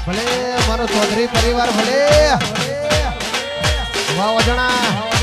ભલે મારો ચૌધરી પરિવાર ભલે વાવજણા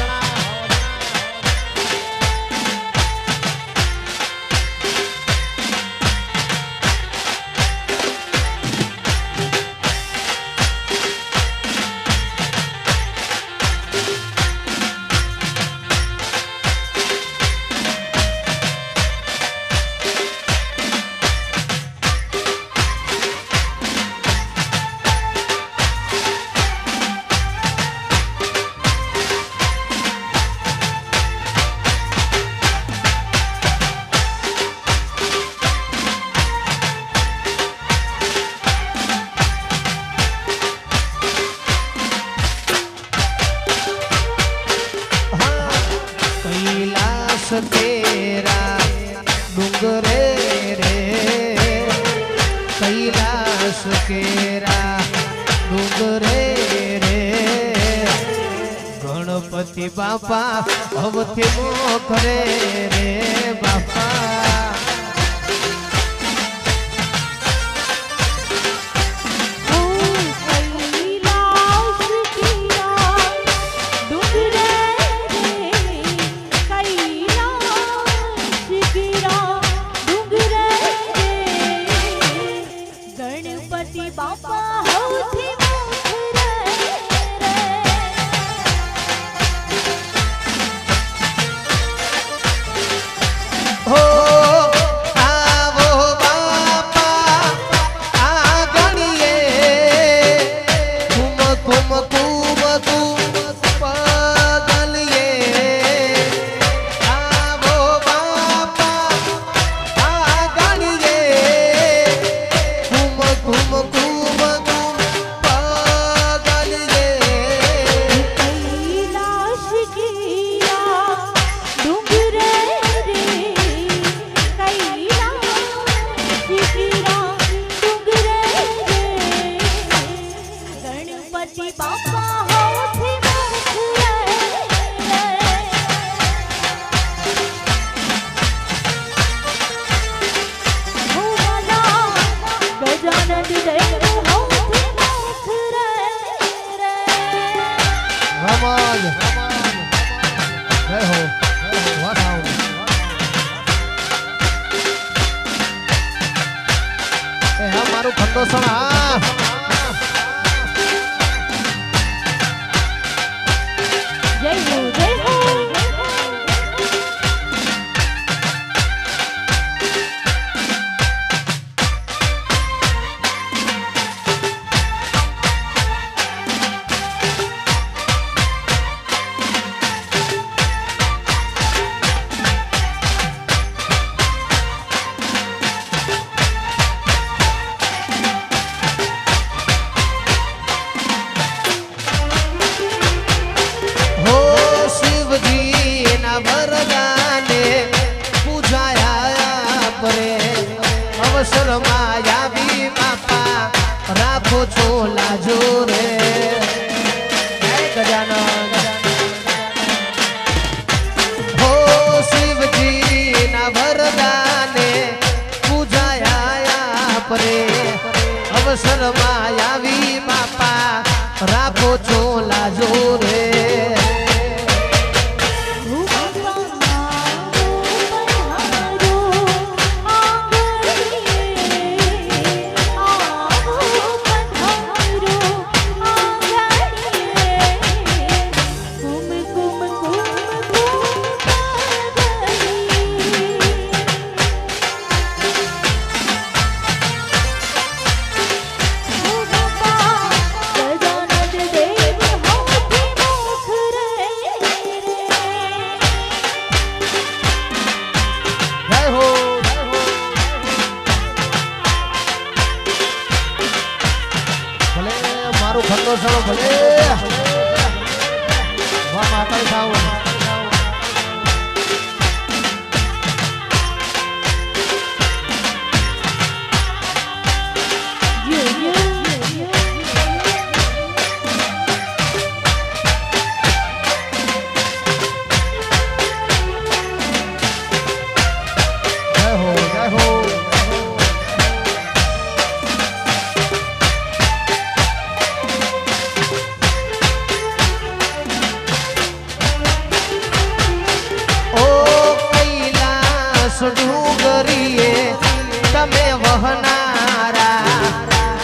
तेरा डूंगरे रे कैलाश केरा डूंगरे रे गणपति बापा अवथी मोखरे रे बापा મારું ખંડોસણ જય હો જય હો माया भी बापा राखो छोला जो रे गजानन हो शिव जी ना वरदाने पूजाया परे अवसर माया भी बापा राखो छोला जो रे ખંડોસણો ભલે વાહ માતા થાવ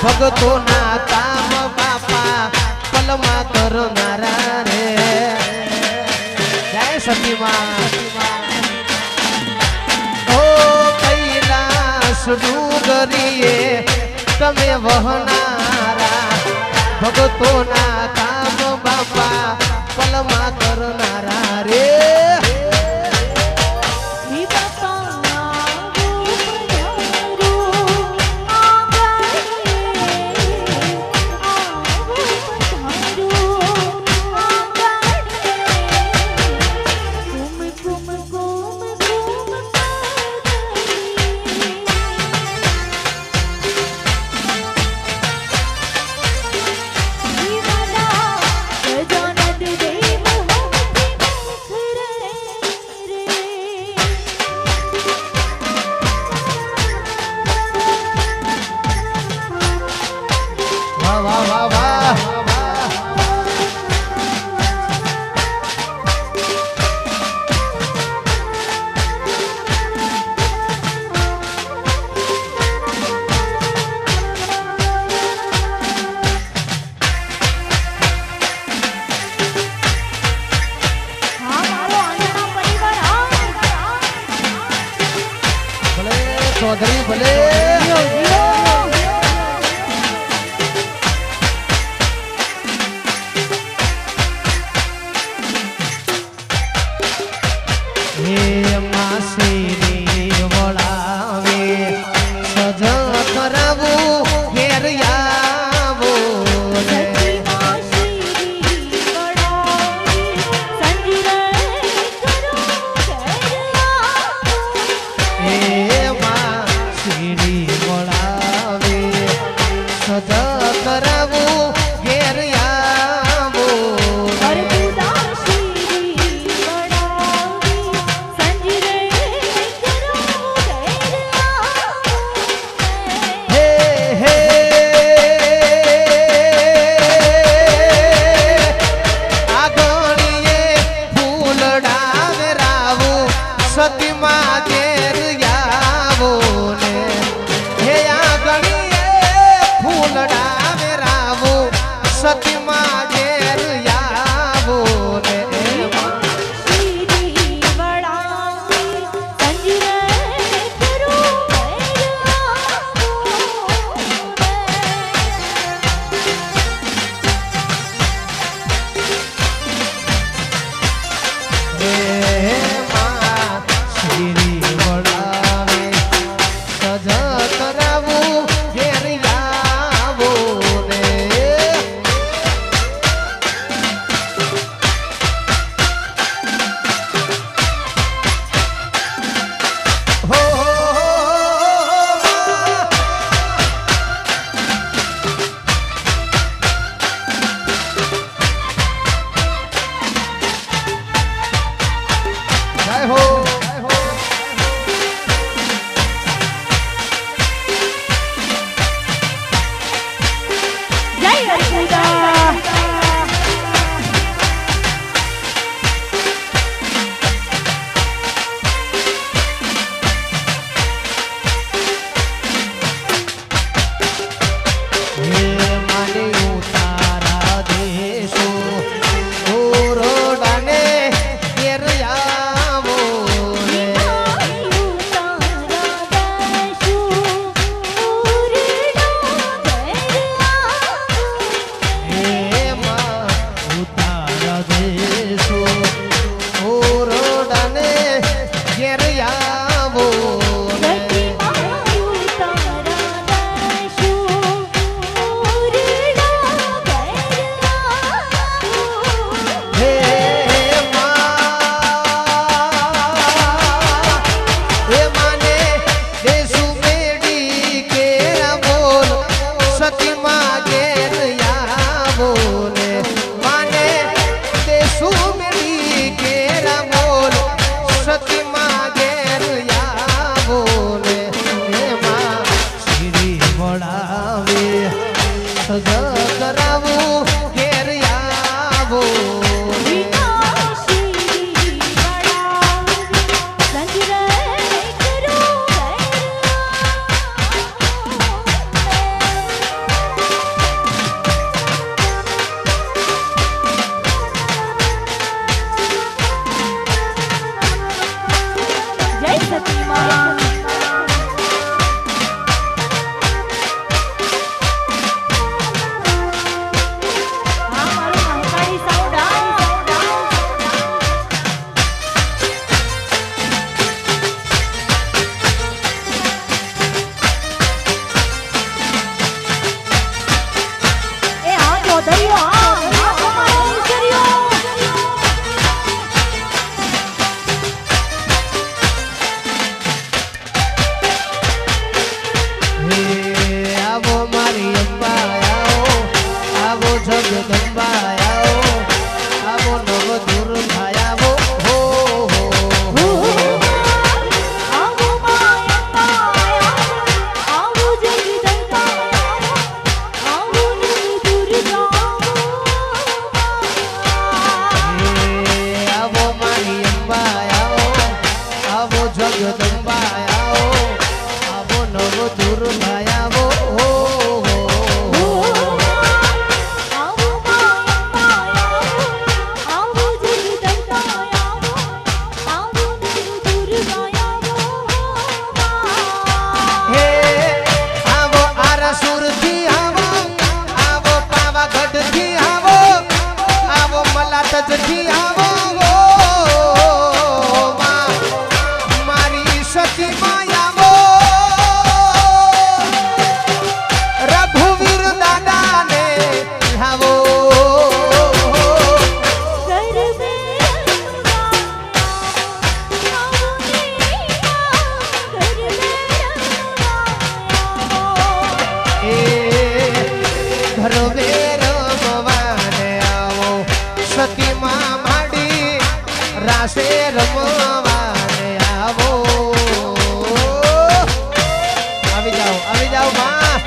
ભગતોના કામ બાપા પલમાં કરનારા રે જય સતીમાં ઓ કૈલાસ ડુંગરીએ તમે વહનારા ભગતોના કામ બાપા પલમાં કરનારા રે चौधरी भले મુરઘાયાવો સજથી આવો મારી સતી માયાવો રઘુવીર દાદાને આવો ઘર સતીમાં માડી રાસે રમવાને આવો આવી જાઓ માં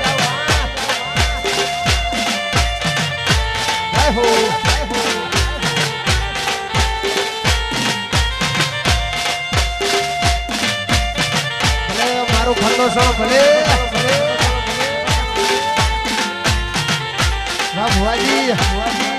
જય હો ભલે મારું ખંડો સણ ભલે વાહ ભુવાજી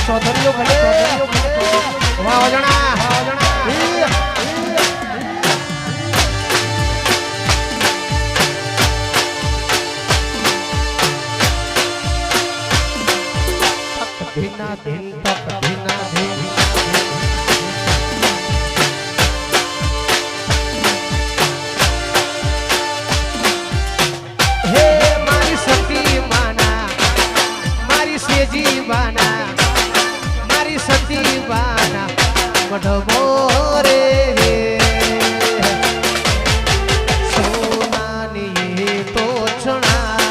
ચૌધરીઓ ભલે વાવજણા ધીના ધીન તક ધીના ધીન હે મારી સતી માના મારી સેજી બાના મારી સતી બાના મઢવો રે સોનાની તો ચણાવજો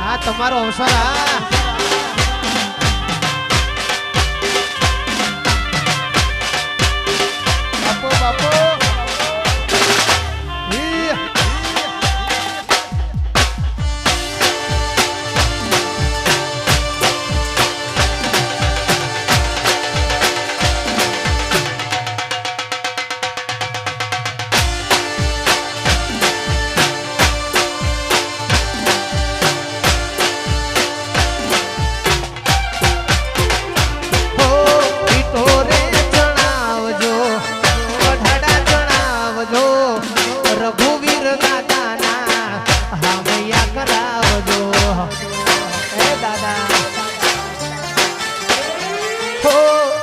આ તમારો અવસર બાપો બાપો કરાવજો રઘુવીર દાદાના હામૈયા કરાવજો એ દાદા હો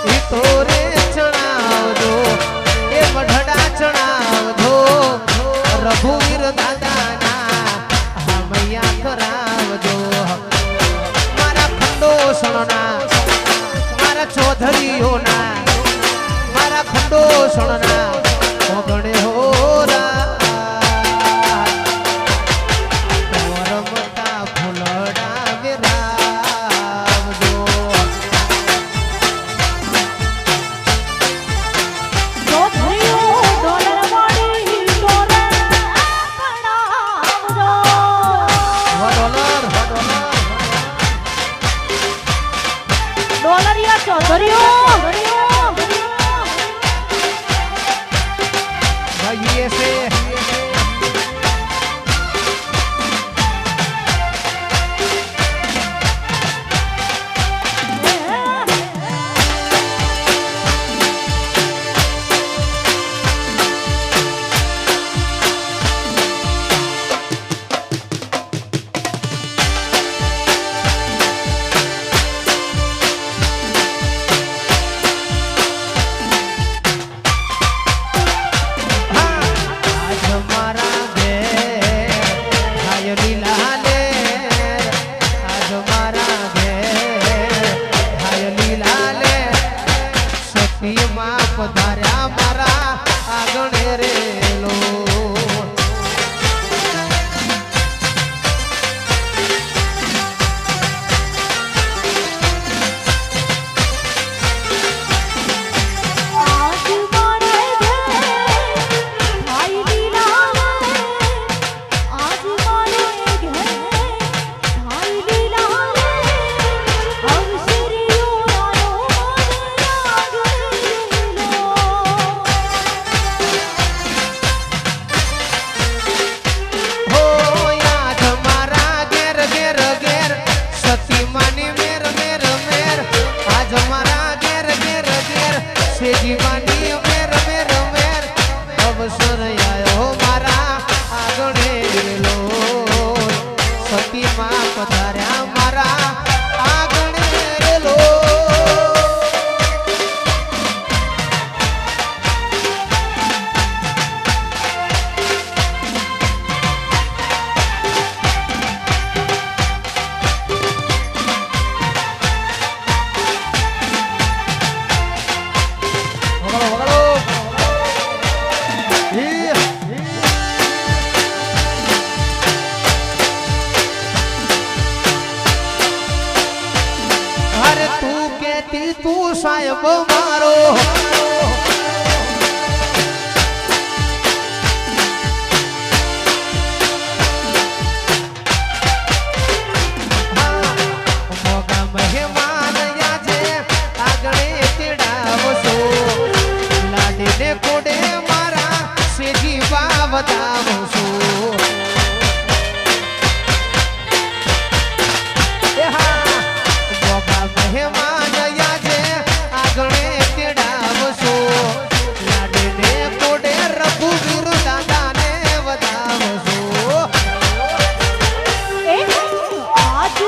ઈ તો રે ચણાવજો એ મઢડા ચણાવજો રઘુવીર દાદાના હામૈયા કરાવજો મારા ખંડોસણના મારા ચૌધરીઓના મારા ખંડોસણના ઓગણે હોરા રમતા ફૂલડા વિરાવજો ભાઈ એસે પધાર્યા મારા આગણે રેલો જીવાની મેર મેર મેર અવસર આયો મારા આગણે રેલો સતીમાં પધાર્યા મારા આગણે રેલો તું સાહેબ મારો મોગા મહેમાન યાજે આગળે તેડાવશો લાડીને કોડે મારા સેજી વાવદાવશો મોગા મહેમાન યાજે આગળે તેડાવશો લાડીને કોડે રઘુવીર દાદાને વધાવશો आज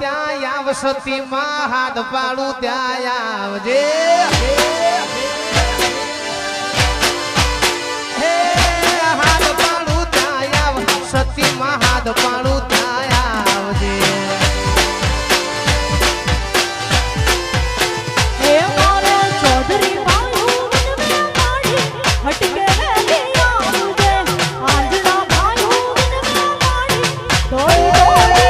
ત્યાં આવ સતીમાં હાથ પાડું ત્યાં આવજે હે હાથ પાડું ત્યાં આવ સતીમાં હાથ પાડું ત્યાં આવજે હે મારો ચૌધરી ભાઈ માડી હટકે વેલી આવજે આંજણા ભાઈ માડી દોડી આવજે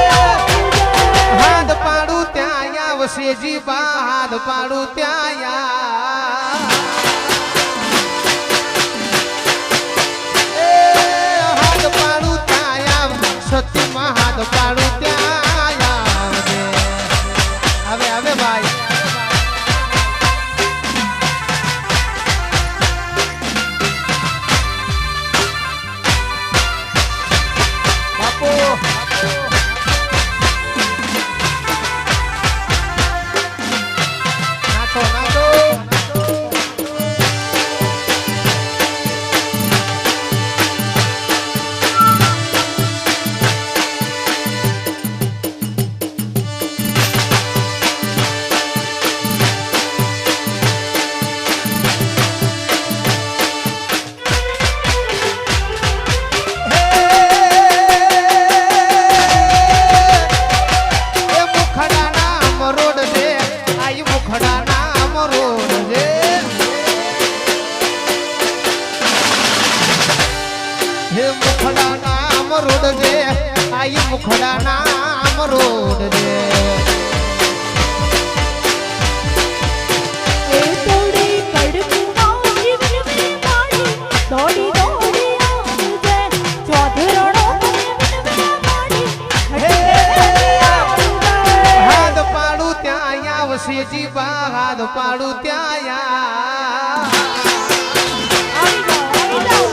હાથ પાડું ત્યાં આવશે જી બા હાથ પાડું ત્યાં હાથ પાડું ત્યાં આવ સતીમાં હાથ પાડું ત્યાં આવજે હવે હવે ભાઈ બાપુ નાચો નાચો એ મુખડા નામ રોડ છે આઈ મુખડા નામ રોડ છે હે મુખડા નામ રોડ છે આઈ મુખડા નામ રોડ છે એ તોડી કડકું મારી વિનવી માડી દોડી દોડી આવજે ચોધરણો વિનવી માડી હે હટકે વેલી આવજે હાથ પાડું ત્યાં આવશે જી બા હાથ પાડું ત્યાં આવી જાઓ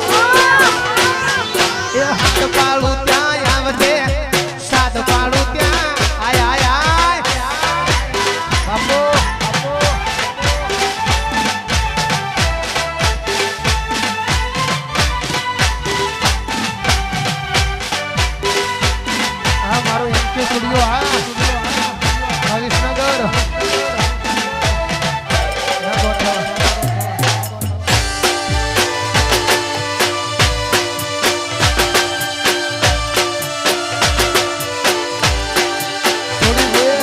એ હાથ પાડું ત્યાં આવજે સાત પાડું ત્યાં આય આય આય બાપુ આ મારો એમકે સ્ટુડિયો હા વિસનગર ના ગોઠવ થોડી દેર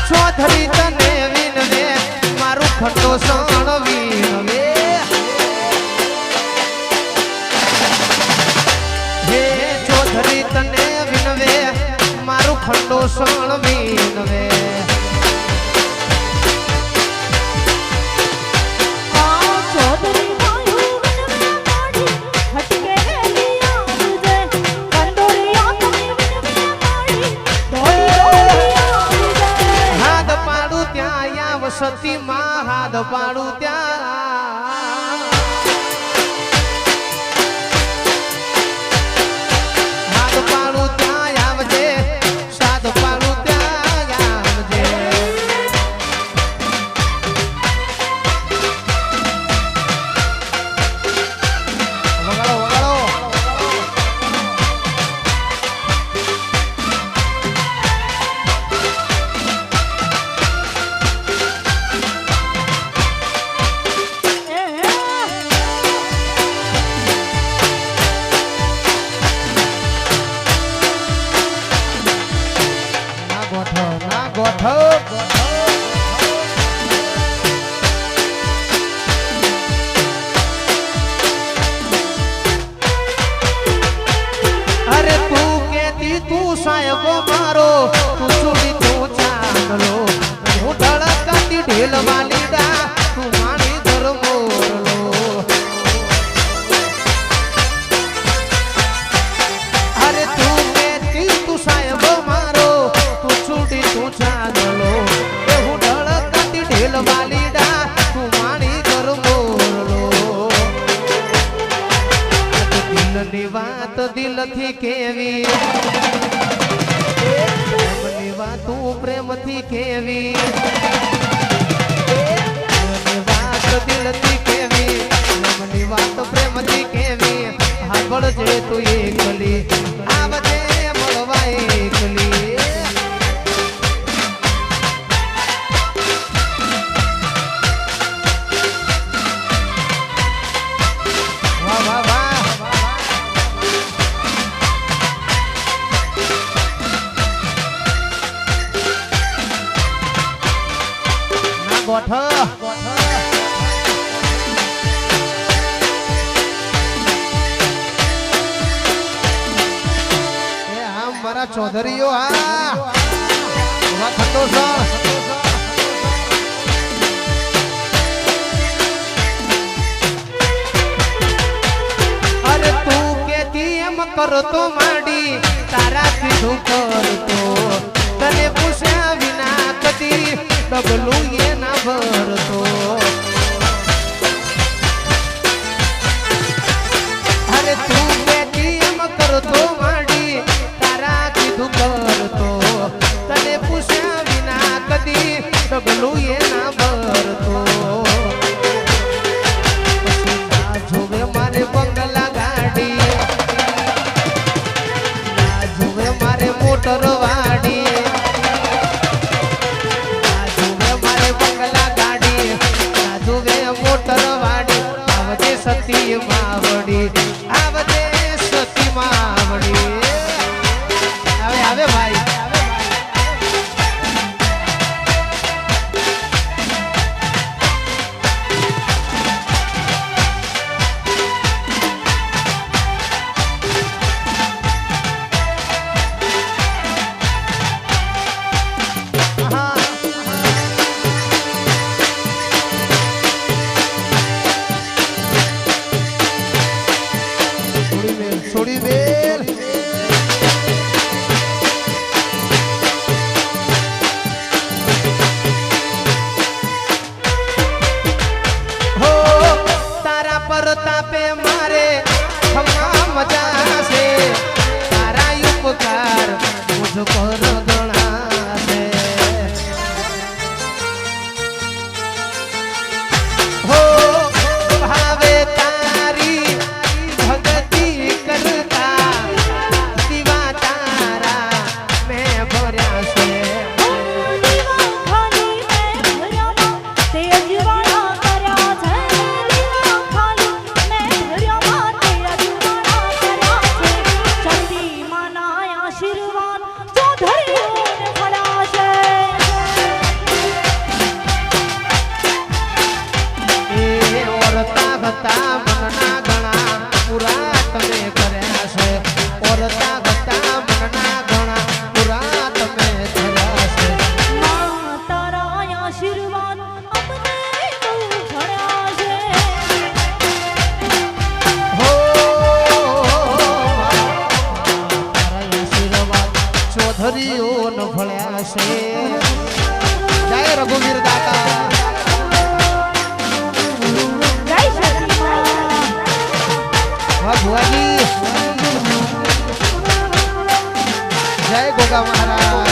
ચોધરી તને વિનવે મારું ખંડો સણ વિનવે હે ચોધરી તને વિનવે મારું ખંડો સણ વિનવે આ ચોધરી ભાઈ વિનવી માડી હટકે વેલી આવજે કંડોરિયા તમે વિનવી માડી દોડી દોડી આવજે હાથ પાડું ત્યાં આવ સતીમાં હાથ પાડું ત્યાં હાથ પાડું ત્યાં આવજે સાત પાડું ત્યાં આવજે વગાડો વગાડો ના ગોઠવ ના ગોઠવ અરે તું કેતી તું સાહેબ મારો તું ચૂડી તું ચાંદલો હું ધડકાતી ઢેલ વાલીડા તું માણી ધર્મોરલો અરે તું કેતી તું સાહેબ મારો તું ચૂડી તું ચાંદલો એ હું ધડકાતી ઢેલ વાલીડા તું માણી ધર્મોરલો દિલની વાત દિલથી કેવી પ્રેમની વાતો પ્રેમથી કેવી પ્રેમની વાત દિલથી કેવી પ્રેમની વાત પ્રેમથી કેવી સાંભળજે તું એકલી આવજે મળવા એકલી વાહ વાહ વાહ ના ગોઠ એ આમ મારા ચૌધરીઓ હા વાહ ખંડો અરે તું કેતી એમ કરતો માંડી તારાથી તું કરતો તને પૂછ્યા વિના કદી ડબલું એ ના ભરતો અરે તું કેતી એમ કરતો માંડી તારાથી તું કરતો તને પૂછ્યા વિના કદી ડબલું એ ના ભરતો જોવે મારે બંગલા ગાડી ના જોવે મારે મોટર વાડી ના જોવે મારે બંગલા ગાડી ના જોવે મોટર વાડી આવજે સતી માવડી આવજે સતી માવડી આવે આવે ભાઈ છોડી વેલ હો તારા પર તાપે મારે ખમા મજા છે તારા ઉપકાર મુझ પર ગણા છે હો ભાવે તારી ભગતિ કરતા દીવા તારા મેં ભર્યા છે દીવા ખાલી મેં ભર્યામાં તે અજવાળા કર્યા છે દીવા ખાલી મેં ભર્યામાં તે અજવાળા કર્યા છે શક્તિ માના આશીર્વાદ ચોધરીઓને મળ્યા છે એ ઓરતા હતા મનના ઘણા પૂરા તમે કર્યા છે ઓરતા હતા મનના ઘણા પૂરા તમે કર્યા છે માં તારા આશીર્વાદ અમને બહુ મળ્યા છે હો તારા આશીર્વાદ ચૌધરીઓને ભળ્યા છે જય રઘુવીર દાતા જય શક્તિ માં વાહ ભુવાજી જય ગોગા મહારાજ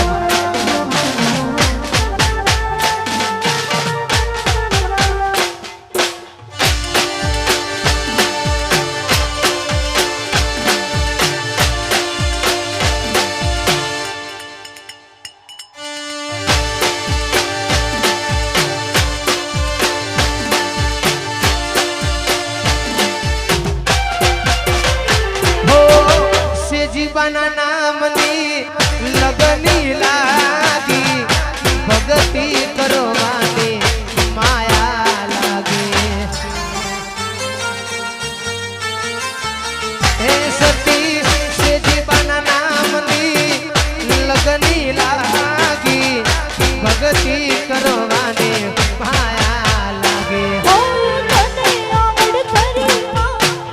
હો સેજીબાના નામની લગની લાગી ભગતિ કરવાની માયા લાગે હે સતી સેજીબાના નામની લગની લાગી ભગતિ કરવાની માયા લાગે હો તને આગળ કરીને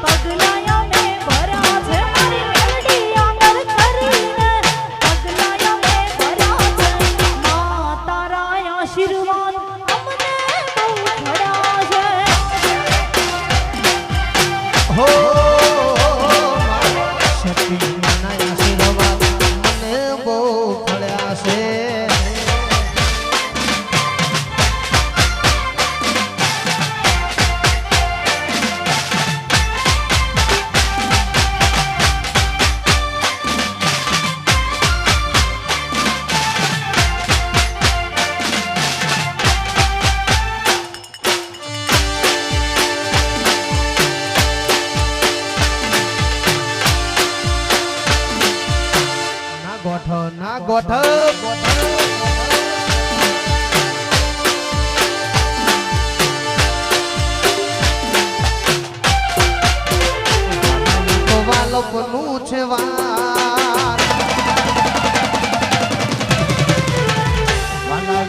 પગલાયા મેં ભર્યા છે મારી મેલડી આગળ કરીને પગલાયા મેં ભર્યા છે માં તારા આશીર્વાદ અમને બહુ મળ્યા છે હો શક્તિના આશીર્વાદ મને બહુ ફળ્યા છે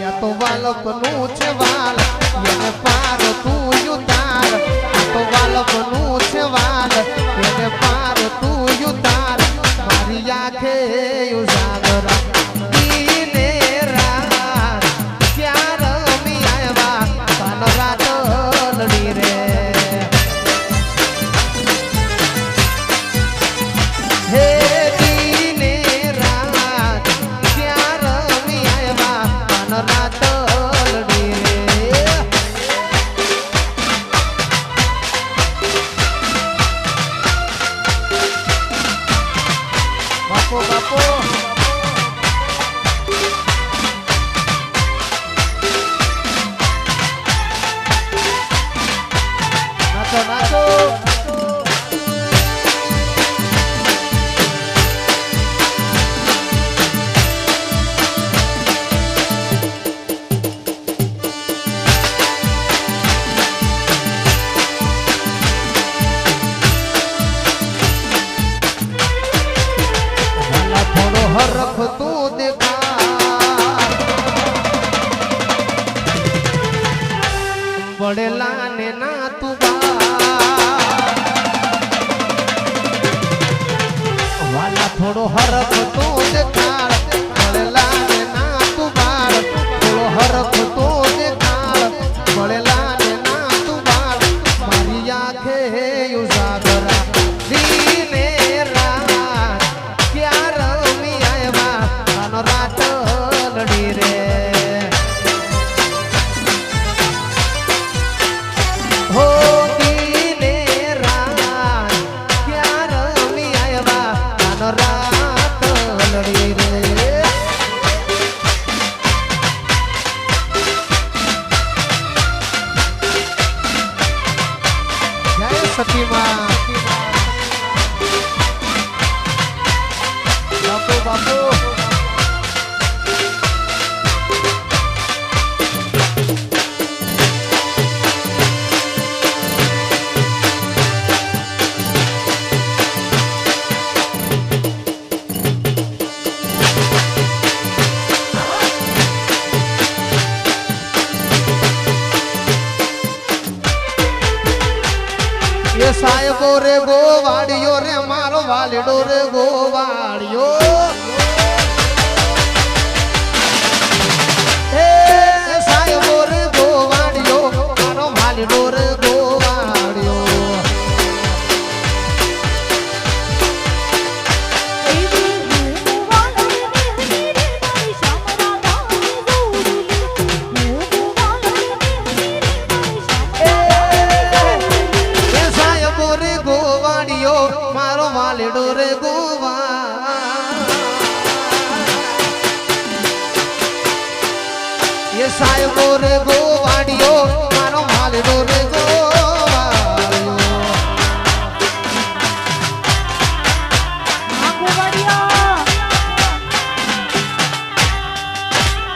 આ તો વાલપનું છે વાલ એને પાર તું યુતાર આ તો વાલપનું છે વાલ એને પાર તું યુતાર મારી આંખે ઉજાગરા દીને રાત ક્યાં રમી આવ્યા કાલ રાત લડી રે હે દીને રાત ક્યાં રમી આવ્યા કાલ રાત લડી રે બાપો બાપો નાચો નાચો વાલા થોડો હરખ તું દેખા પડેલા ને ના તું વાલા થોડો હરખ તું દેખાડ પડેલા ને ના તું બાળ થોડો હરખ તું દેખાડ પડેલા ને ના તું બાળ મારી આંખે ઉજાગરા દીને રાત ક્યાં રમી આવ્યા કાનો રાત લડી રે હો દીને રાત ક્યાં રમી આવ્યા કાનો રાત લડી રે જય સતીમાં બાપુ બાપુ એ સાહેબો રે ગોવાડિયો રે મારો વાલડો રે ગોવાડિયો એ સાહેબો રે ગોવાડિયો મારો વાલડો રે ગોવાડિયો એવી હું વાલડી રે મારી શામરા ગાની જોડલી હું વાલડી રે મારી શામરા એ સાહેબો રે ગોવાડિયો મારો વાલડો રે ગોવા એ સાહેબો રે ગોવાડિયો મારો વાલડો રે ગોવાડિયો આખો વાડિયા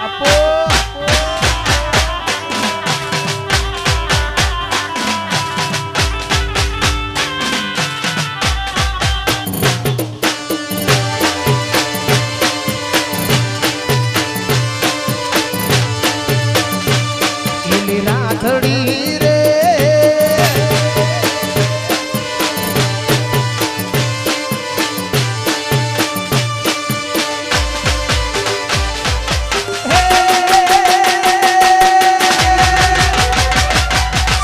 આપો એલી રાધડી રે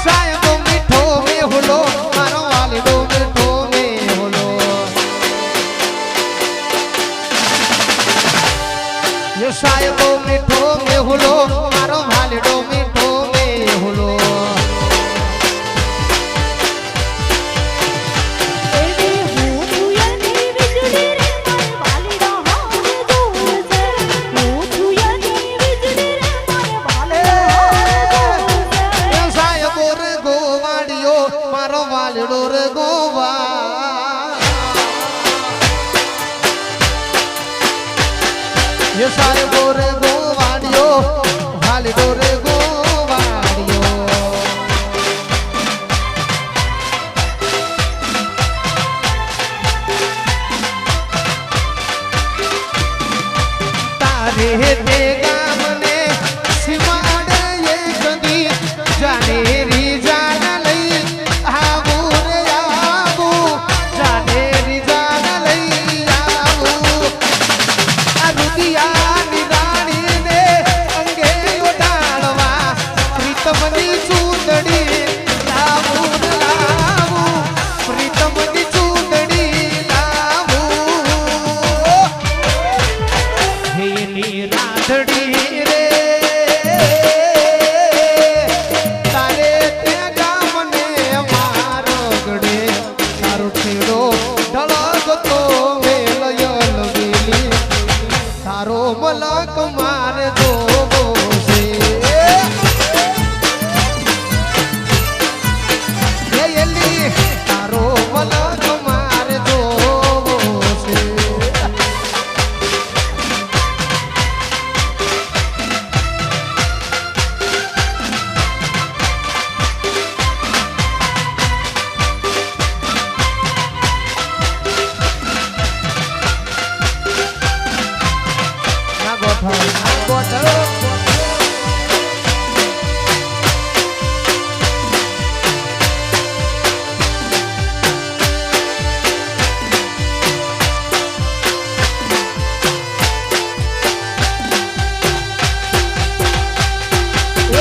સાહેબો મીઠો મેહુલો મારો વાલડો મીઠો મેહુલો એ સાહેબો મીઠો મેહુલો મારો વાલડો મીઠો મેહુલો એવી હું છુયની વીજળી રે મારે વાલીડા હારે દૂર છે હું છુયની વીજળી રે મારે વાલીડા હારે દૂર છે એ સાહેબો રે ગોવાડિયો મારો વાલડો રે ગોવા એ સાહેબો રે ગોવાડિયો વાલડો રે ગોવાડિયો તારે તે ગામને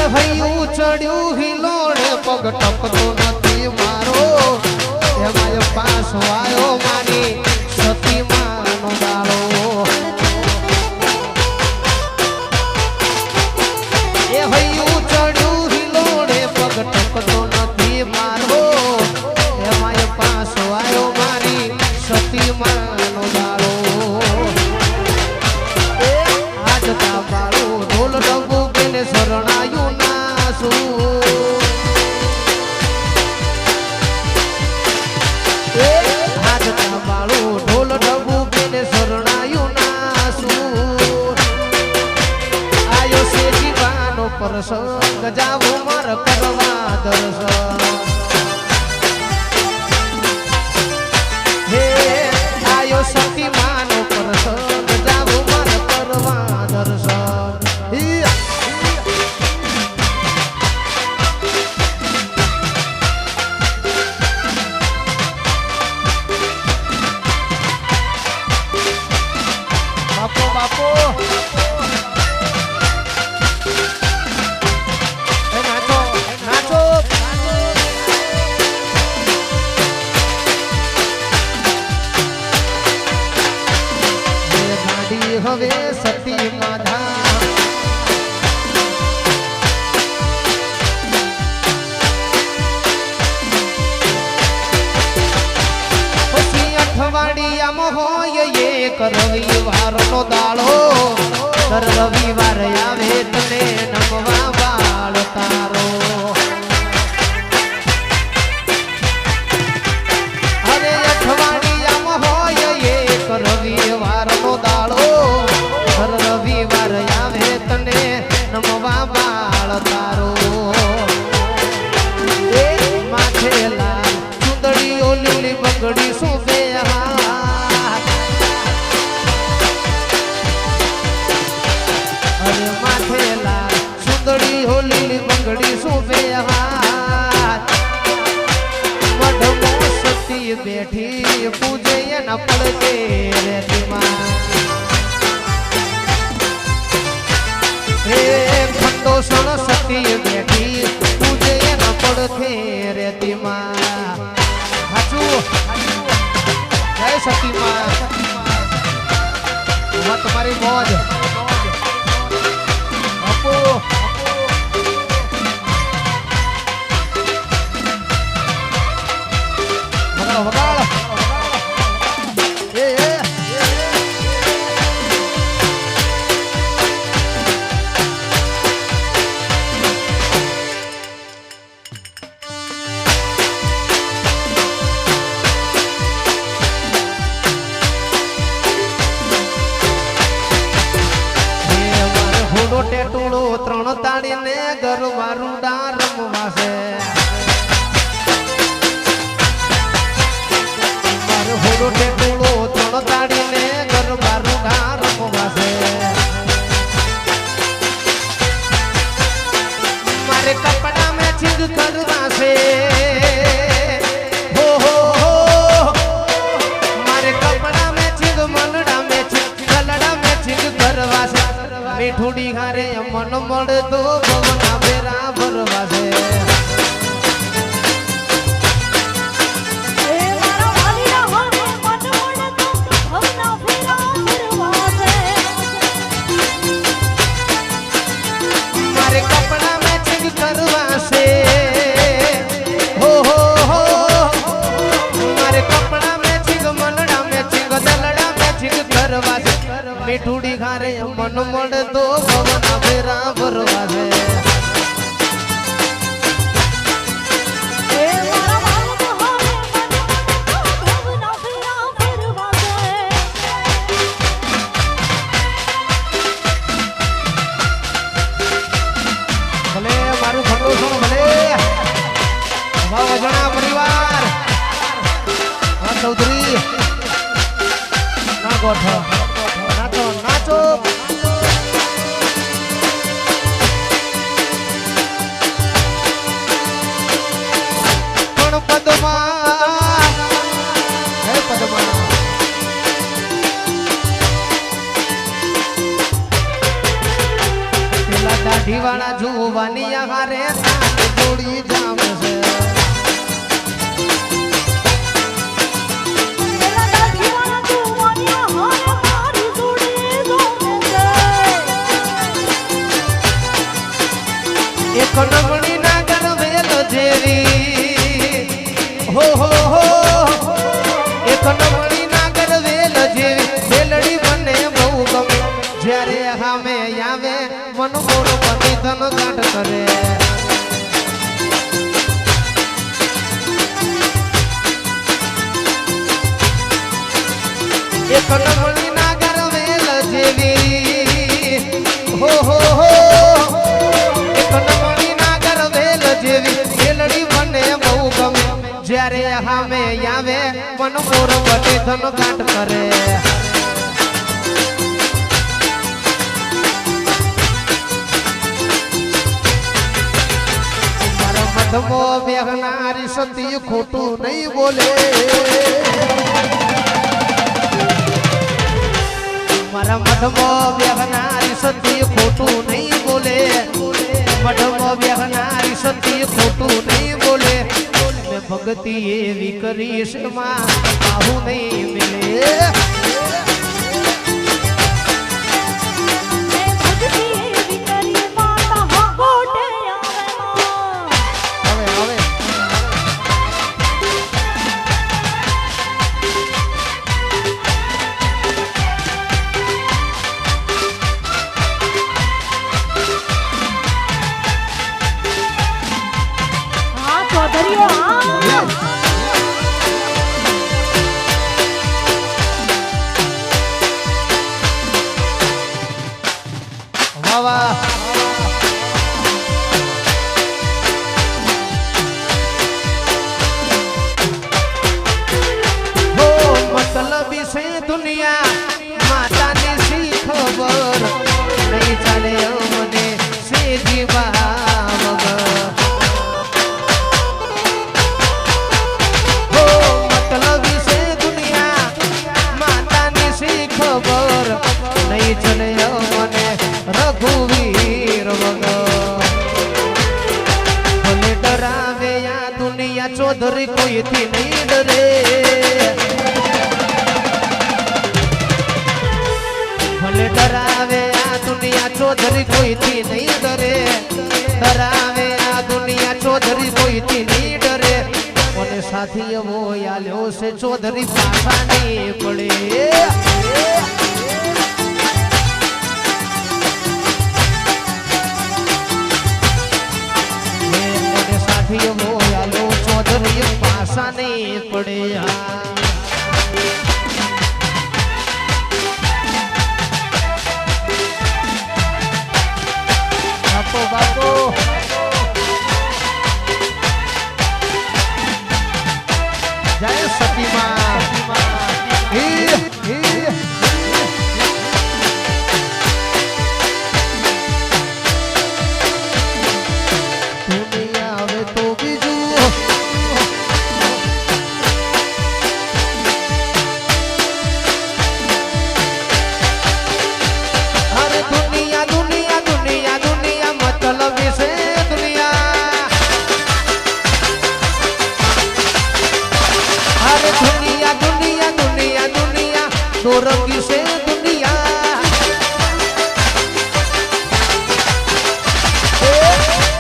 ભૈયું ચડ્યું હિલોડે પગ ટપતો નથી મારો એમાં પાસો આવ્યો મારી સતી માનો દાડો એ ભૈયું ચડ્યું હિલોડે પગ ટપતો નથી મારો એમાં પાસો આવ્યો મારી સતી માનો દાડો આજ તા બાળો ઢોલ ડબુ બેને શરણાયું નાસું હાથ બાળું ઢોલ ડબુ બેને શરણાયું નાસું આયો છે જીવાનો પ્રસંગ જાવું માર કરવા દર્શન હે આયો સતી માનો પ્રસંગ જાવું માર કરવા દર્શન બાપો એ નાચો નાચો ગાડી હવે સતી માધા પછી અઠવાડિયામાં હોય એક રવિવારનો દાડો દર રવિવાર આવે તને નમવા બાળ તારો અરે અઠવાડિયામાં હોય એક રવિવારનો દાડો દર રવિવાર આવે તને નમવા બાળ તારો એ માથે લાલ સુંદરીઓ લીલી બંગડી શોભે અરે માથે લાલ સુંદરી હોલી બંગડી શોભે મઢમાં સતી બેઠી પૂજે એના પડકે રેતીમાં હે ખંડોસણ સતી બેઠી પૂજે એના પડકે રેતીમાં હાચું જય સતીમાં તમારી મોજ વગાડો વગાડો એ ટેટુડો ત્રણ તાળીને ગરબા રૂડા રમવા છે મારો હોડો ટેટુડો ત્રણ તાળીને ગરબા રૂડા રમવા છે મારે કપડા મેચિંગ કરવા છે હો હો હો મારે કપડા મેચિંગ મલડા મેચિંગ કલડા મેચિંગ કરવા છે મીઠુડી ઘરે મન મળે તો ભવના બેરા ભરવા છે એ મારા વાલીડા હવે મન મળે તો ભવના બેરા ભરવા છે મારે કપડા મેચિંગ કરવા છે હો હો હો મારે કપડા મેચિંગ મલડા મેચિંગ દલડા મેચિંગ કરવા છે મીઠુડી ઘરે મન મળે તો ભવના બેરા ભરવા છે એ મારા વાલીડા હવે મન મળે તો ભવના બેરા ભરવા છે ભલે મારું ખંડો છો ભલે અજણા પરિવાર ચૌધરી ના ગોઠ નાચો નાચો પણ પદમાં હે પદમાં પેલા દાઢીવાળા જુવાની હારે નાક જોડી જામ છે પેલા દાઢીવાળા જુવાનિયા હારે મારી જોડી જોવે છે. એક નમણી ના ગરવેલ જેવી હો એક નમણી ના ગરવેલ જેવી બેલડી મને બહુ ગમે જ્યારે હામે આવે મન મોર બની ધન ગાંઠ કરે એક નમણી ના ગરવેલ જેવી હો એક નમણી ના ગરવેલ જેવી બેલડી મને બહુ ગમે જ્યારે હામે આવે મન મોર બની ધન ગાંઠ કરે મધમો બેહનારી સતી ખોટું નહીં બોલે મારા મધમો બેહનારી સતી ખોટું નહીં બોલે મધમો બેહનારી સતી ખોટું નહીં બોલે મેં ભક્તિ એવી કરીશ માં આવું નહીં મિલે મેં ભક્તિ એવી કરી માતા હકોટે આવે માં. હવે હા ચૌધરીઓ હા વાહ હો મતલબી છે દુનિયા માતાની શી ખબર નહીં ચાલે મને સે જીવા વગર હો મતલબી છે દુનિયા માતાની શી ખબર નહીં ચાલે મને રઘુવીર વગર ભલે ડરાવે આ દુનિયા ચૌધરી કોઈથી નહીં ડરે ભલે ડરાવે આ દુનિયા ચૌધરી કોઈથી નહીં ડરે ડરાવે આ દુનિયા ચૌધરી કોઈથી નહીં ડરે મને સાથી એવો આલ્યો છે ચૌધરી પાછા નહીં પડે સાથી મોયાલો ચૌધરી પાસા નહીં પડ્યા બાપો બાપો જય સતીમાં દુનિયા હવે તો બીજું અરે દુનિયા દુનિયા દુનિયા દુનિયા મતલબ છે દુનિયા અરે દુનિયા દુનિયા દુનિયા દુનિયા દોરંગી છે દુનિયા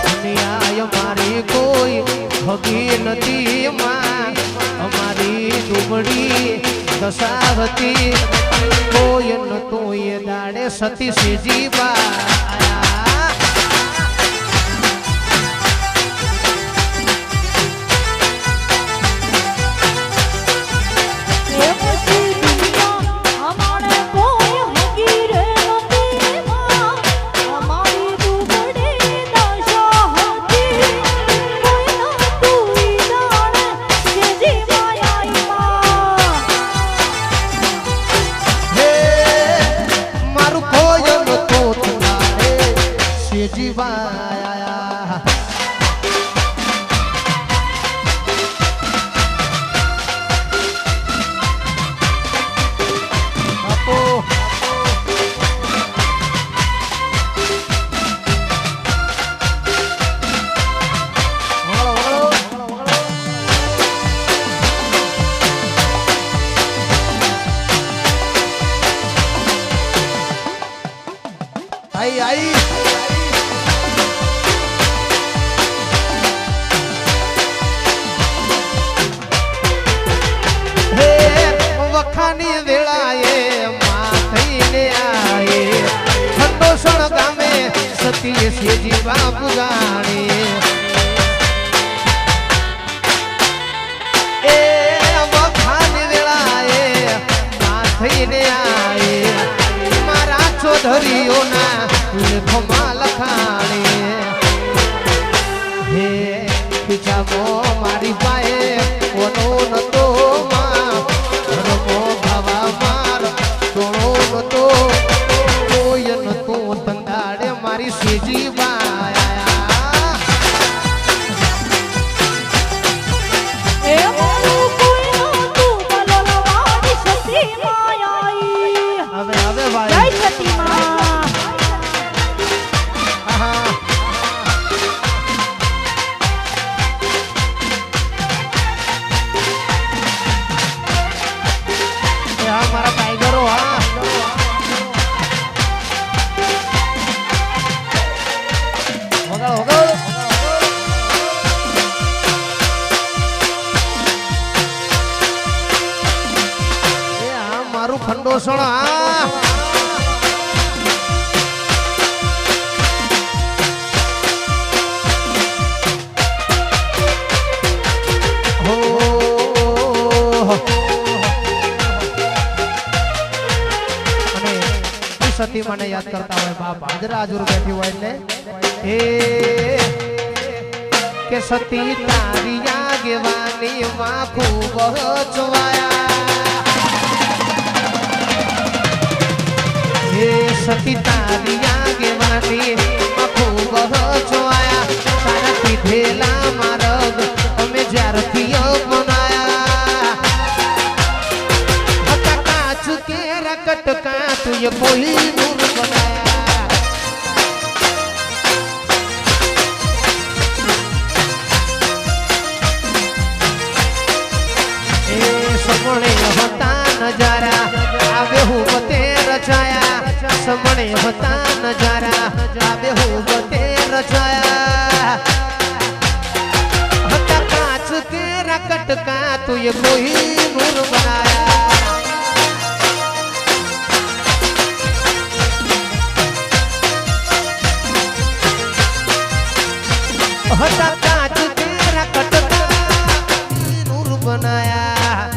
દુનિયા અમારી કોઈ હગી નથી માં અમારી દુબળી દશાવતી કોઈ નતું એ દાડે સતી સીજી બા એ પછી દુનિયા અમારે કોઈ હકી રે નથી માં. અમારી દુબળી દશા હતી કોઈ નતું ઈ જાણે કે જીવાય માં. હે મારું કોઈ નતું તું દાડે સતી શેજી બાપુ જાણે એ વખાની વેળાએ થઈને આએ મારા ચૌધરીઓના લેખોમાં લખાણે હે ખીચામો મારી પાએ કોનો નતો માં ધર્મો ભાવા માર તોણો નતો કોઈ નતો તંદાડે મારી સેજી બાયા એ મારું કોઈ નહોતું બલોલવાડી સતી માયાઈ હવે હવે જય ભાઈ સતી માં આહા એ હા મારા ટાઈગરો હા વગાડો વગાડો એ હા મારું ખંડોસણ હા હો અને એ સતી મને યાદ કરતા હોય બાપ હાજરા હાજર બેઠી હોય એટલે એ કે સતી તારી આગેવાની માં ખૂબ ચવાયા હે સતી તારી આગેવાની માં ખૂબ ચવાયા તારા પીધેલા માર્ગ અમે જ્યારથી અપનાયા હતા કાચ કેરા કટકા તુએ કોઈ નૂર બનાયા એ સમણે હતા નજારા આવે હું બતે રચાયા સમણે હતા નજારા આવે હું બતે રચાયા હતા કાચ કેરા કટકા તુએ કોઈ નૂર બનાયા હતા કાચ કેરા કટકા નૂર બનાયા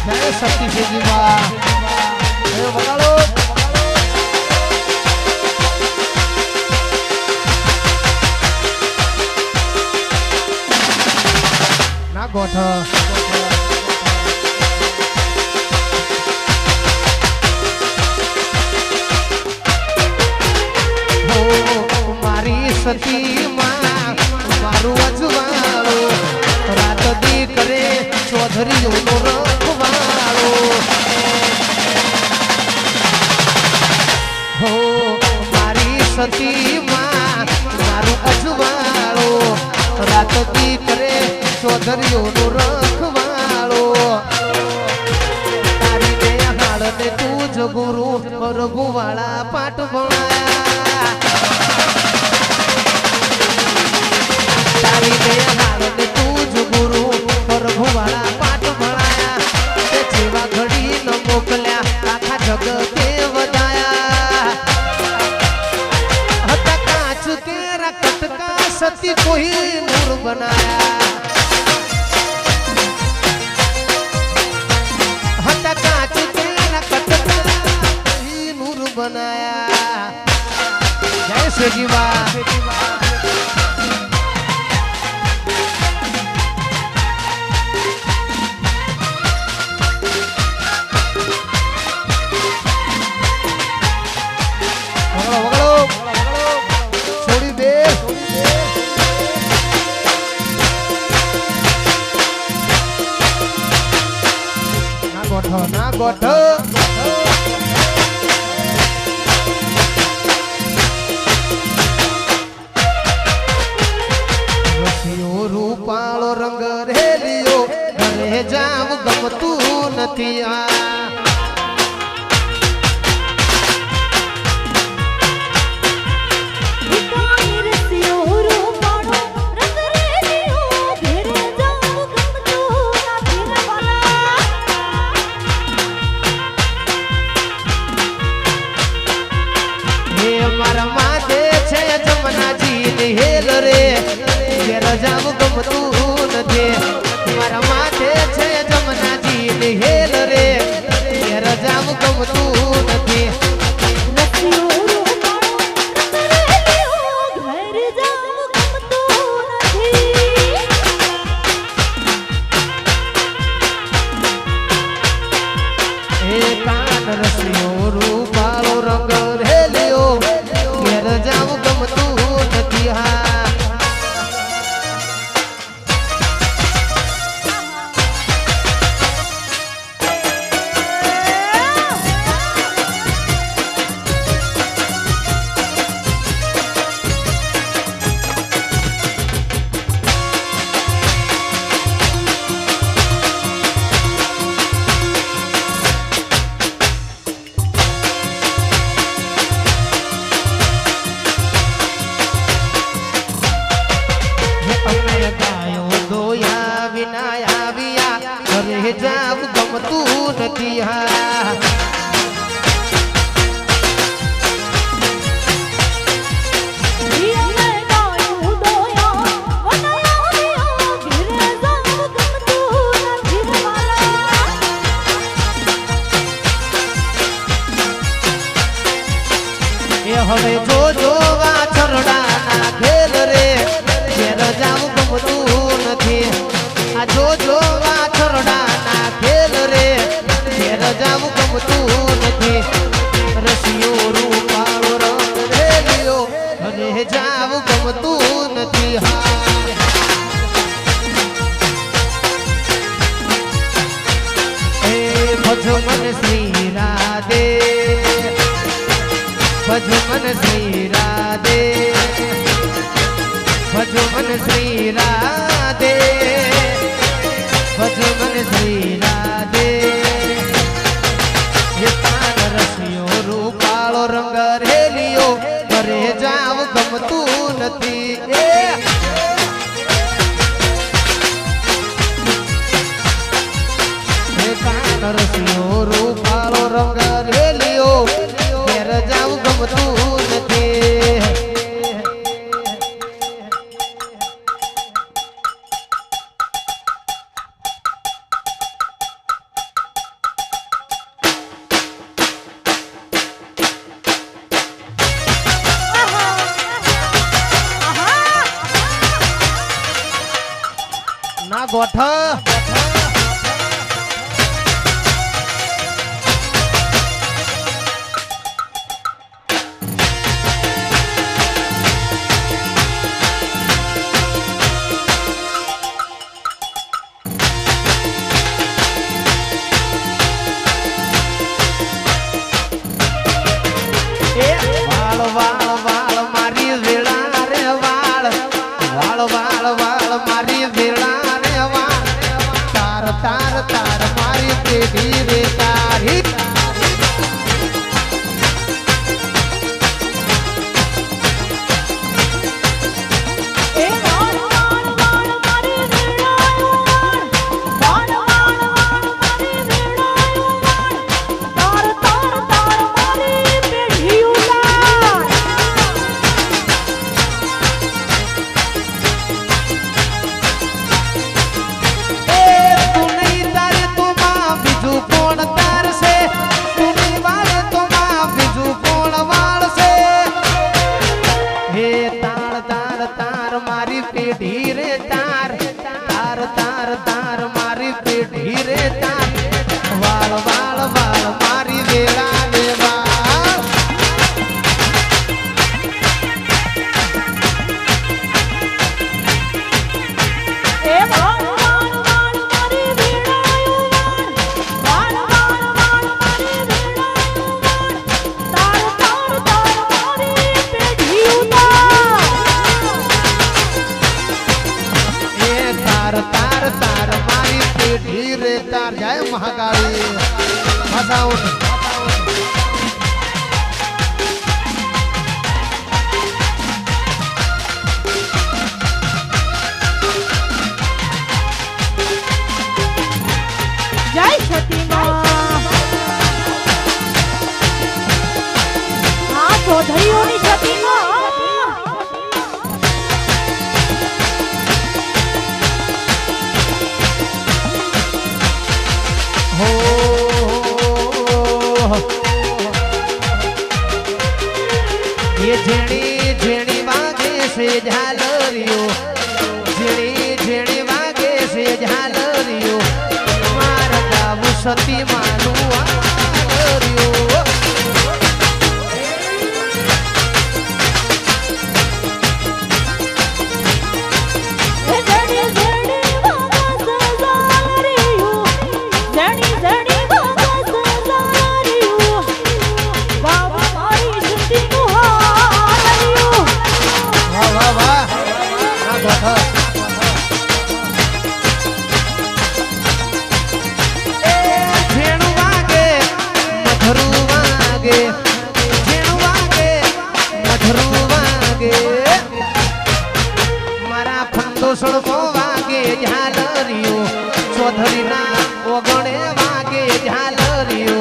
જય સતી શેજી બા એ વગાડો ના ગોઠ હો મારી સતી માં મારું અજવાળો રાત દી કરે ચૌધરીઓનો રખવાળો હો મારી સતી માં મારું અજવાળો રાત દી કરે ચૌધરીઓનો રખવાળો તારી ને હાડ ને તું જ ગુરુ રઘુવાળા પાઠ ભણાયા તારી ને હાડ ને તું જ ગુરુ રઘુવાળા પાઠ ભણાયા તે જેવા ઘડી ન મોકલ્યા આખા જગતે વધાયા હતા કાચ કેરા કટકા સતી કોઈ નૂર બનાયા હતા કાચ કેરા કટકા કોઈ નૂર બનાયા જય શ્રી બા છોડી દે ના ગોઠો ના ગોઠો રસિયો રૂપાળો રંગ રેલિયો ઘરે જાવ ગમતું નથી આ વિકાઈ રસ્યો દોયા વિના આવ્યા ઘરે જાવ ગમતું નથી હા હવે જો જોવા છરડાના ઘેર રે ઘેર જાવું ગમતું નથી આ જો જોવા છરડાના ઘેર રે ઘેર જાવું ગમતું નથી રસિયો રૂપાળો રંગ રેલિયો ઘરે જાવું ગમતું નથી હા એ ભજમન શ્રી રાધે ભજમન શ્રી રાધે ભજમન શ્રી રાધે ભજમન શ્રી રાધે એ પાન રસિયો રૂપાળો રંગ રેલિયો ઘરે જાવ ગમતું નથી એ પાન રસિયો રૂપાળો રંગ રેલિયો ઘેર જાવ ગમતું નથી ના ગોઠા વાળ વાળ મારી વેળા રે વાળ વાળ વાળ વાળ મારી વેળા રે વાળ તાર તાર તાર મારી પેઢી રે તારી મારી પેઢી રે તાર તાર તાર તાર મારી પેઢી રે તાર વાળ વાળ વાળ મારી વેળા રે વાળ એ વાળ વાળ વાળ મારી વેળાયું વાળ વાળ વાળ મારી વેળાયું તાર તાર તાર મારી પેઢી ઉતાર તાર તાર તાર મારી પેઢી રે તાર જય મહાકાળી ભાષાઓ જય સતી માં આ ચૌધરીઓની સતી માં હો ये झेड़ी झेड़ी वागे से झालरियो झेड़ी झेड़ी वागे से झालरियो मार गाव सती मानु आलरियो झेड़ ખંડોસણ વાગે ઝાલરીઓ ચોધરીના ઓગણે વાગે ઝાલરીઓ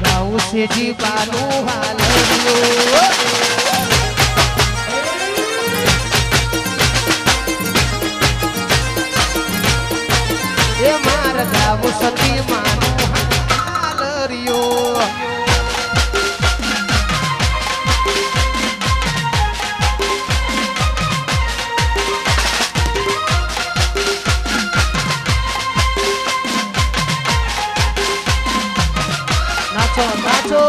ગાઉ શેજી બાનું હાલરીઓ એ માર ગાવ સતી માનું હાલરીઓ નાચો નાચો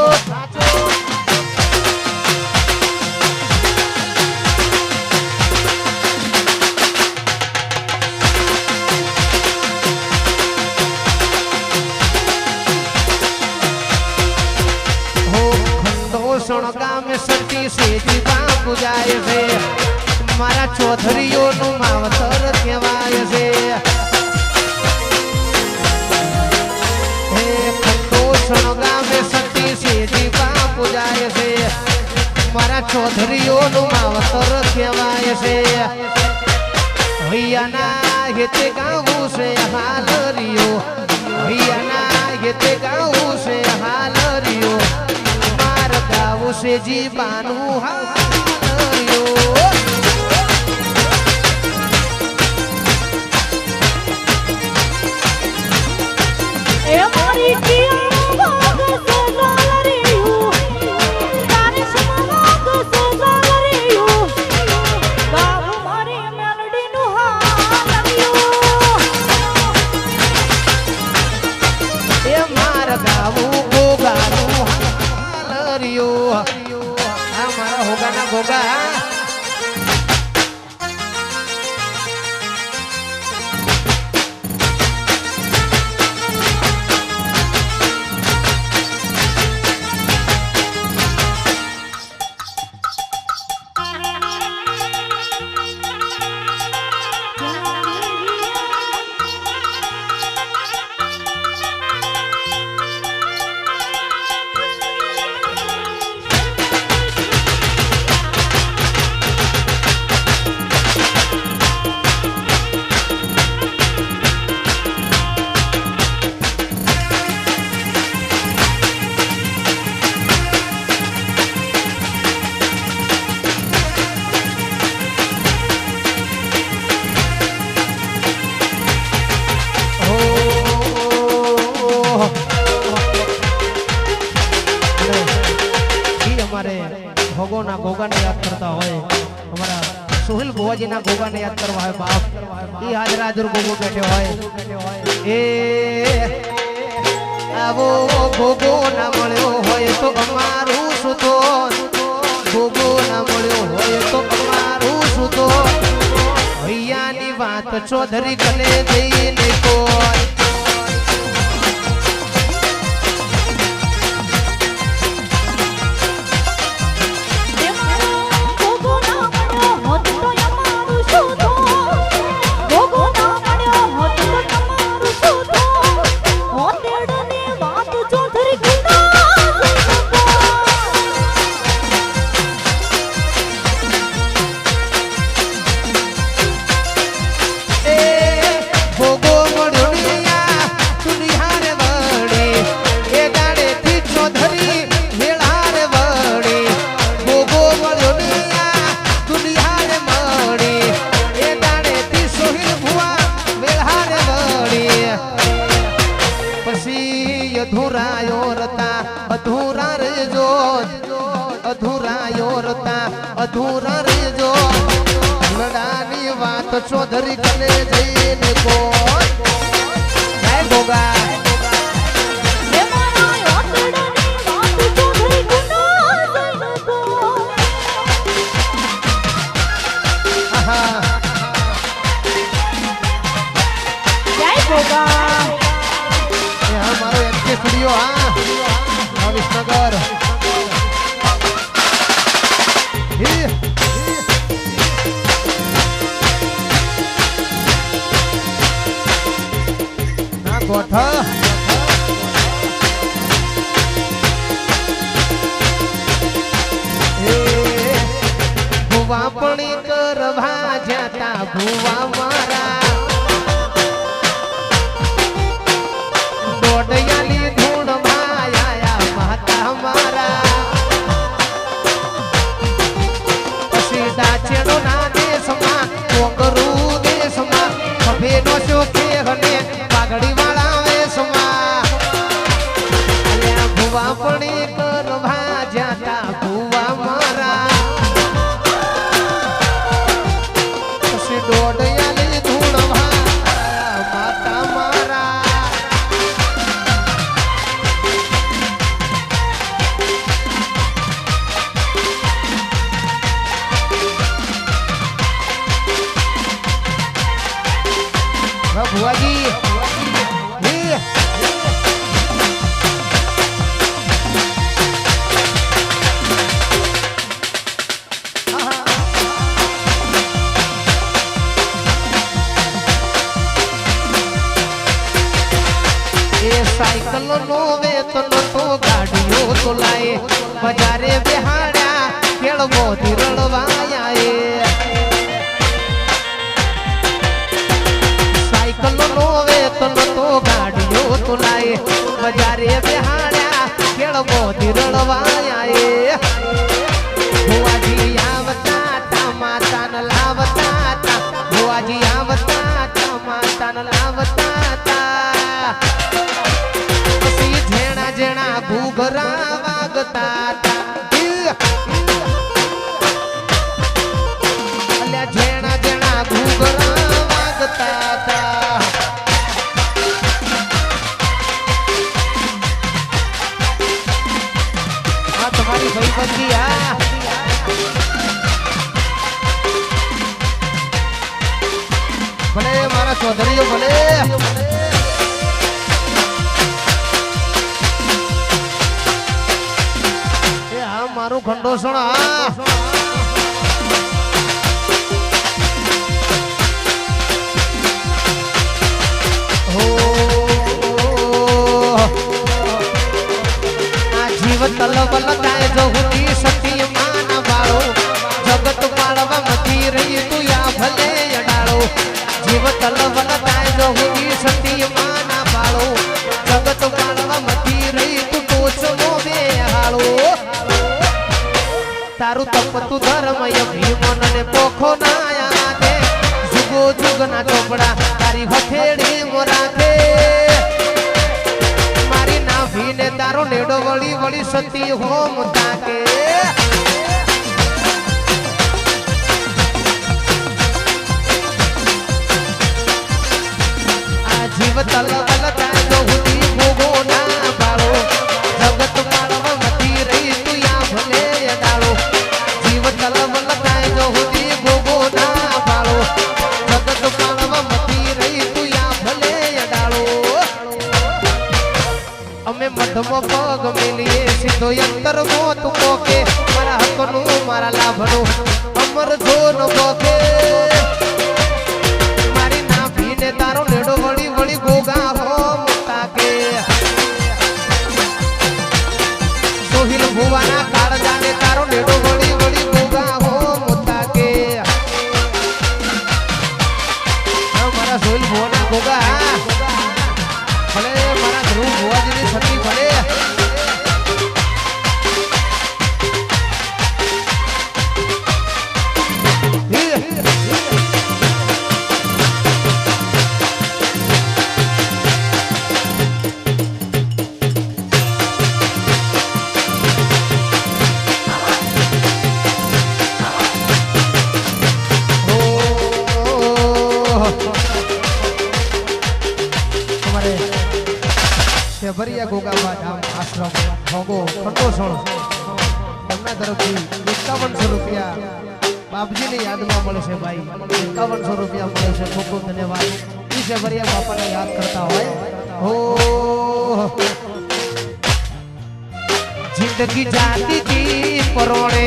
ગામે સરતી સેજી બાપુ જાય છે મારા ચૌધરીઓનું માવતર કહેવાય છે હે ખંડોસણ ગામે સરતી સેજી બાપુ જાય છે મારા ચૌધરીઓનું માવતર કહેવાય છે હૈયાના હેતે ગાવું છે હાલરીઓ હૈયાના હેતે ગાવું છે હાલરીઓ ગાવું છે જીબાનું હાલરીઓ એ મારી ટીયા વાગ સગાલરીઓ તારે શમનાગ સગાલરીઓ ગાવ મારી મેલડીનું હાલરીઓ એ માર ગાવું ગોગાનું હાલરીઓ આ મારા હોગાના ગોગા ભોગોના ગોગાને યાદ કરતા હોય અમારા સુહિલ ભુવાજીના ગોગાને યાદ કરવા હોય બાપ ઈ હાજરાજર ગોગો બેઠો હોય એ આવો ગોગો ના મળ્યો હોય તો અમારું સુતો ગોગો ના મળ્યો હોય તો અમારું સુતો હૈયાની વાત ચૌધરી કલે જઈને કોઈ અધૂરા રેજો લડાની વાત ચૌધરી કલે જઈને કોઈ જય ગોગા એ મારા ઓતડાની વાત ચૌધરી ગુના જઈને કોઈ આહા જય ગોગા એ હા મારો એમકે સ્ટુડિયો હા વિસનગર ગોઠા વાપણી કરવા જતા ભુવા મારા દોડયાલી ધૂણ ભાયા માતા મારા પછી ડાચેડો ના દેશમાં કોકરું દેશમાં ખભેનો શોખે હને પાઘડી વાળા વેશમાં અલ્યા ભુવા પડી કરવા જાતા ભુવા મારા પછી દોડયાલી ધૂણ ભાયા માતા મારા ભુવાજી સાયકલ નો વેતન તો ગાડીઓ તો લાય બજારે બેહાડ્યા કેળવો રળવાયા સાયકલ નો વેતન તો ગાડીઓ તો લાય બજારે બેહાડ્યા કેળવો રળવાયા ભુવાજી આવતા તા માતા ન લાવતા તા ભુવાજી આવતા તા માતા ન લાવતા તા જેણા જેણા ઘૂઘરા વાગતા તા અલ્યા જેણા જેણા ઘૂઘરા વાગતા તા આ તમારી ભાઈબંધી ભલે મારા ચૌધરીઓ ભલે મારું ખંડોસણ જીવ તલબલ થાય જહુદી સતી માન વાળો જગત પાળવા મથી રહી તું યા ભલે અડાળો જીવ તલબલ થાય જહુદી સતી માન વાળો જગત પાળવા મથી રહી તું ટોચનો બે હાળો તારું તપતું ધર્મય ભીમન ને પોખો ના દે જુગો જુગ ના ચોપડા તારી હથેળી મોરાખે મારી નાભી ને તારો નેડો વળી વળી સતી હોમ તાકે આ જીવ તલ તલ તાય તો હુદી ભોગો ના બાળો જગત પાળવા મથી રહી તું યા ભલે અડાળો તલવલ થાય જો હુદી ભોગો ના પાળો જગત પાળવા મથી રહી તું યા ભલે અડાળો અમે મધમો પગ મિલીએ સીધો અંતર મોત પોકે મારા હકનું મારા લાભનું અમર જોન પોકે મારી નાભી ને તારો નેડો વળી વળી ગોગા હો તાકે સોહિલ ભુવાના કાળજા ને તારો નેડો વળી વળી ગોગા હો તાકે મારા સોહિલ ભુવાના ગોગા ભલે મારા ધ્રુવ ભુવાજીની સતી ભલે ભરિયા ગોગાબા ધામ આશ્રમ ભોગો ખંડોસણ તેમના તરફથી 5100 રૂપિયા બાપજીની યાદમાં મળે છે ભાઈ 5100 રૂપિયા મળે છે ખૂબ ખૂબ ધન્યવાદ ઈ છે ભરિયા બાપાને યાદ કરતા હોય હો જિંદગી જાતી જી પરોણે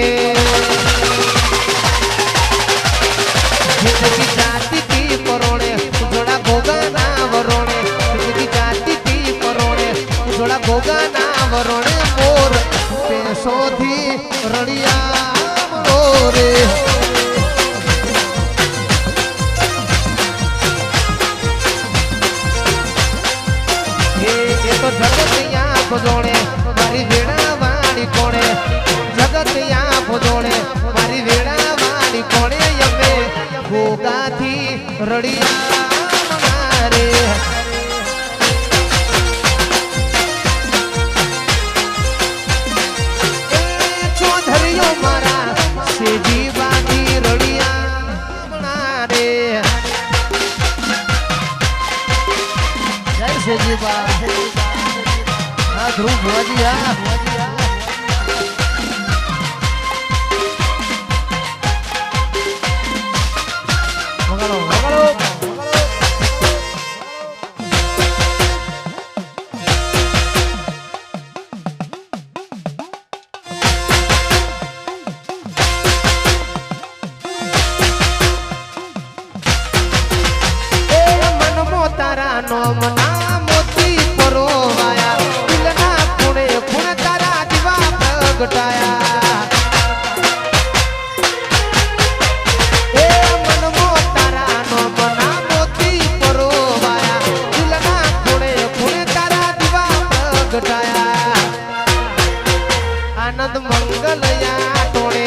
જિંદગી જાતી જી પરોણે ઉજળા ભોગાના વરોણે જિંદગી જાતી થોડા ભોગા ના વરોણે મોર પેસોથી રળિયા રે આંખ જોડે મારી વેડા વાળી કોણે જગત આંખ જોડે મારી વેડા વાળી કોણે અમે ગોગાથી રડિયા રે ચોધરીઓ મારા સેજી બાકી રડિયા રે જય સેજીબા હા ધ્રુવ ભુવાજી હા વગાડો વગાડો તારા નોમના મોતી પરોવાયા દિલના ખૂણે ખૂણે તારા દીવા પ્રગટાયા એ મનમો તારા નોમના મોતી પરોવાયા દિલના ખૂણે ખૂણે તારા દીવા પ્રગટાયા આનંદ મંગલયા ટોળે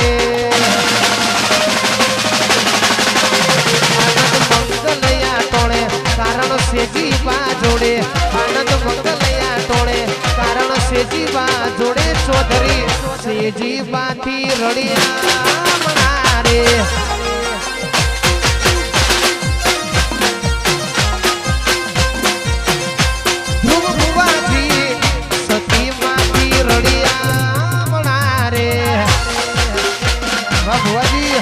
સેજી બા જોડે આનંદ મંગલયા ટોળે કારણ સેજી બા જોડે ચૌધરી સેજી બાથી રડિયા મનારે ધ્રુવ ભુવાજી સતી માંથી રડિયા મનારે વાહ ભુવાજી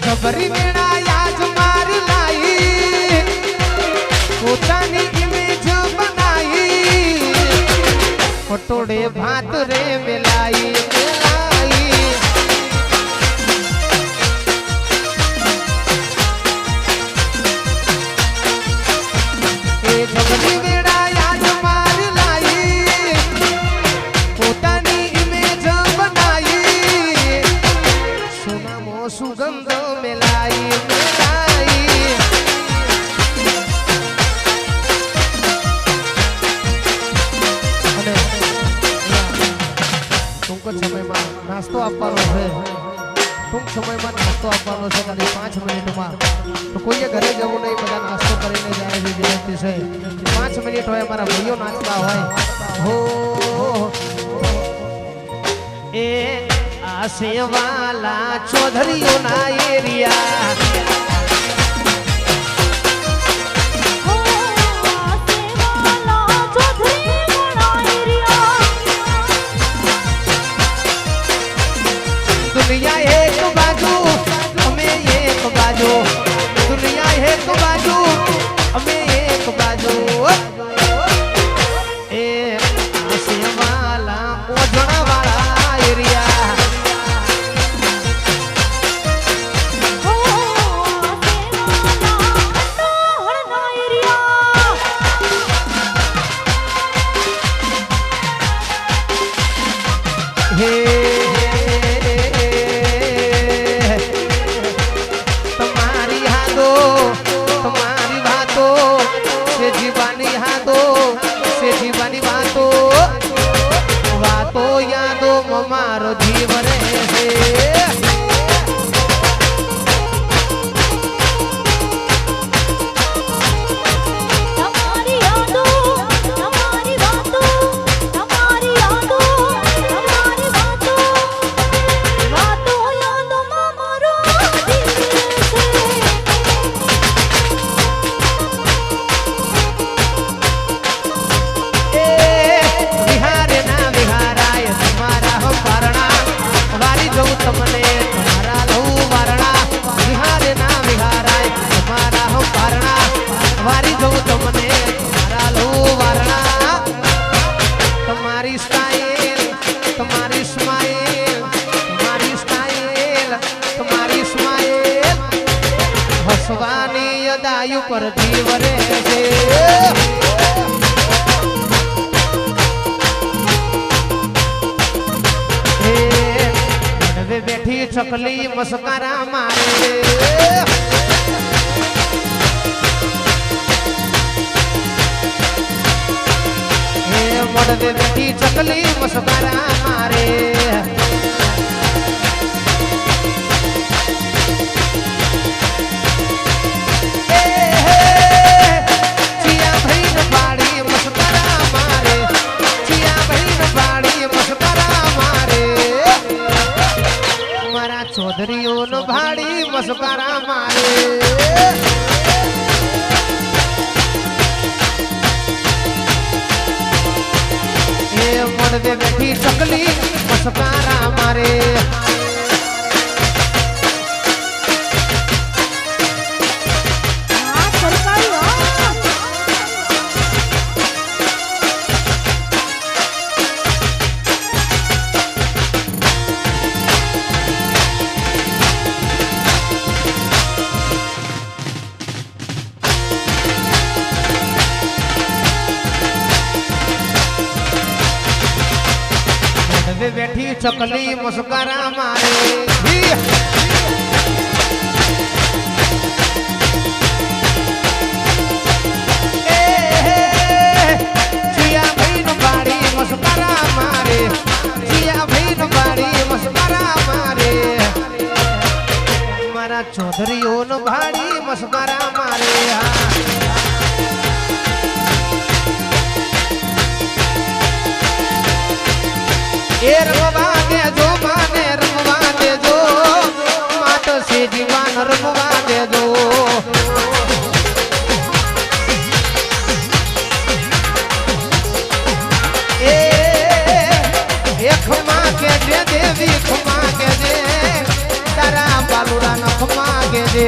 ખબરી વેળા યાદ મારી લાઈ પોતાની ઇમેજ બનાઈ પટોળે ભાત રે મેલાઈ મેલાઈ એ ખબરી વેળા યાદ મારી લાઈ પોતાની ઇમેજ બનાઈ સોનામો સુગંધ મેલાઈ મેલાઈ અને ટૂંક જ સમયમાં નાસ્તો આપવાનો છે ટૂંક સમયમાં નાસ્તો આપવાનો છે ખાલી 5 મિનિટમાં તો કોઈએ ઘરે જવું નહીં બધા નાસ્તો કરીને જાય છે વિનંતી છે 5 મિનિટ હોય અમારા ભાઈઓ નાચતા હોય હો એ આ સેવાલા ચૌધરીઓના એરિયા હો સેવાલા ચૌધરી મણાઈરિયા દુનિયા એક બાજુ અમે એક બાજુ દુનિયા એક બાજુ અમે એક બાજુ એ આ સેવાલા ઓજણવાળા એરિયા હો સેવાલા હરનાઈરિયા હે ડાયું પરથી વરે છે હવે બેઠી ચકલી મસ્કરા મારે મોડવે બેઠી ચકલી મસ્કરા મારે ચિયા ભઈન પાડી મસ્કરા મારે ચિયા ભઈન પાડી મસ્કરા મારે મારા ચૌધરીઓનો ભાડી મસ્કરા મારે મોડવે બેઠી ચકલી મસ્કરા મારે હા સરકારી હો મોડવે બેઠી ચકલી મસ્કરા મારે ચિયા ભઈન પાડી મસ્કરા મારે ચિયા ભઈન પાડી મસ્કરા મારે મારા ચૌધરીઓનો ભાડી મસ્કરા મારે એ રમવા દેજો માને રમવા દેજો માત સીધી માન રમવા દેજો એ ખમા કે જે દેવી ખમા કે જે તારા બાલુડા ન ખમા કે જે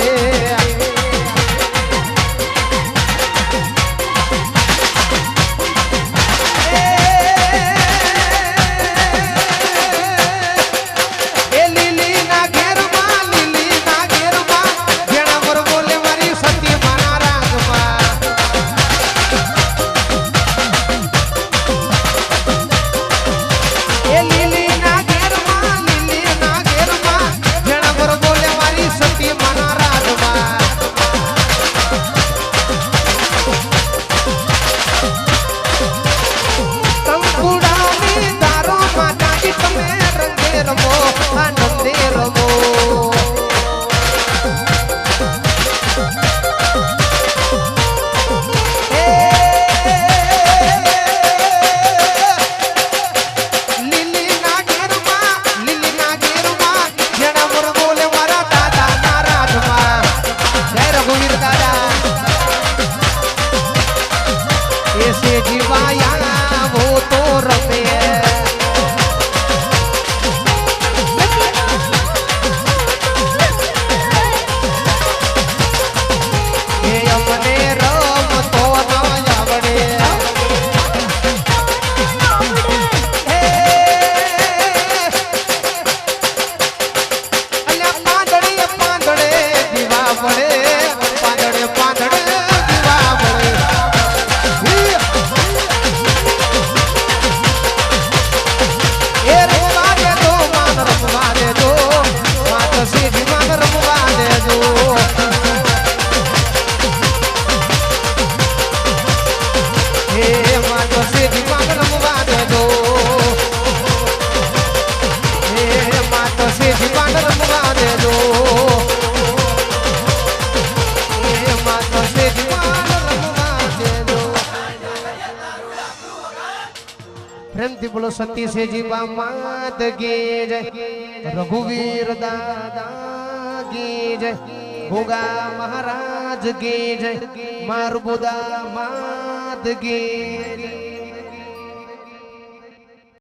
પ્રેમથી બોલો સતી સેજી માત કી જય રઘુવીર દાદા કી જય ભોગા મહારાજ કી જય મારું બોદા માત કી